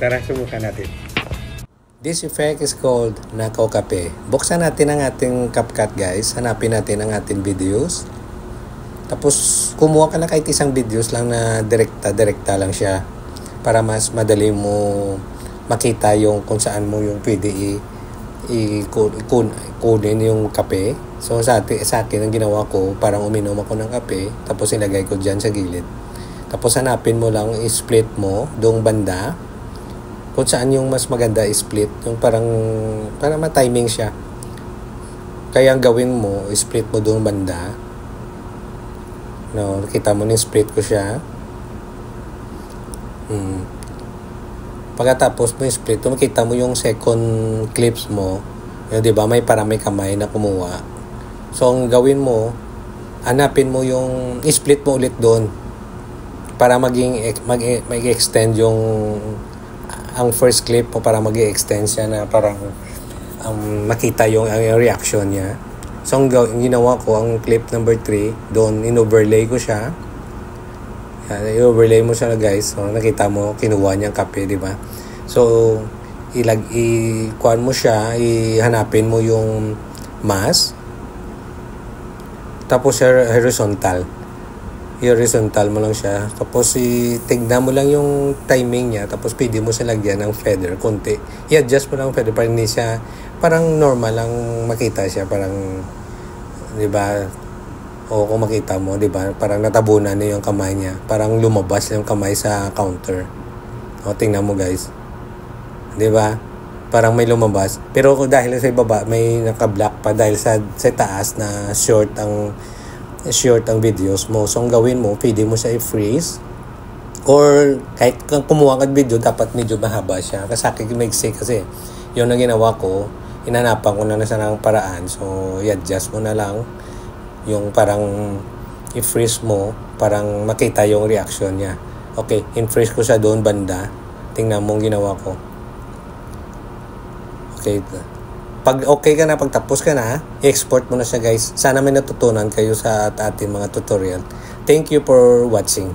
Tara, subukan natin. This effect is called Nako Kape. Buksan natin ang ating CapCut guys. Hanapin natin ang ating videos. Tapos kumuha ka na kahit isang videos lang na direkta lang siya. Para mas madali mo makita yung kung saan mo yung pwede kunin yung kape. So sa akin ang ginawa ko, parang uminom ako ng kape. Tapos ilagay ko dyan sa gilid. Tapos hanapin mo lang, i-split mo doong banda. Kung saan yung mas maganda i-split, yung para ma-timing siya. Kaya ang gawin mo, i-split mo doon banda. No, kita mo na split ko siya. Pagkatapos mo i-split, makita mo yung second clips mo. Yung, 'di ba, may kamay na kumuha. So ang gawin mo, hanapin mo yung i-split mo ulit doon para mag-extend yung ang first clip mo, para mag-extend siya na parang makita yung reaction niya. So ang ginawa ko, ang clip number 3, doon in-overlay ko siya. I-overlay mo siya guys. So nakita mo, kinuha niyang kape, di ba? So kuhaan mo siya, ihanapin mo yung mask. Tapos horizontal mo lang siya. Tapos tignan mo lang yung timing niya. Tapos pwede mo siya lagyan ng feather konti. I-adjust mo lang feather para hindi siya parang normal lang makita siya, parang 'di ba? O kung makita mo, 'di ba? Parang natabunan na yung kamay niya. Parang lumabas yung kamay sa counter. O tingnan mo guys. 'Di ba? Parang may lumabas. Pero dahil sa ibaba may naka-black pa dahil sa taas na short ang videos mo. So ang gawin mo, pwede mo siya i-freeze. Or kahit kung kumuha ka video, dapat medyo mahaba siya. Kasi akin maigsi kasi. Yun ang ginawa ko. Inanapan ko na siya ng paraan. So i-adjust mo na lang. Yung parang i-freeze mo, parang makita yung reaction niya. Okay, in-freeze ko siya doon banda. Tingnan mo ang ginawa ko. Okay. Pag okay ka na, pag tapos ka na, i-export mo na siya guys. Sana may natutunan kayo sa ating mga tutorial. Thank you for watching.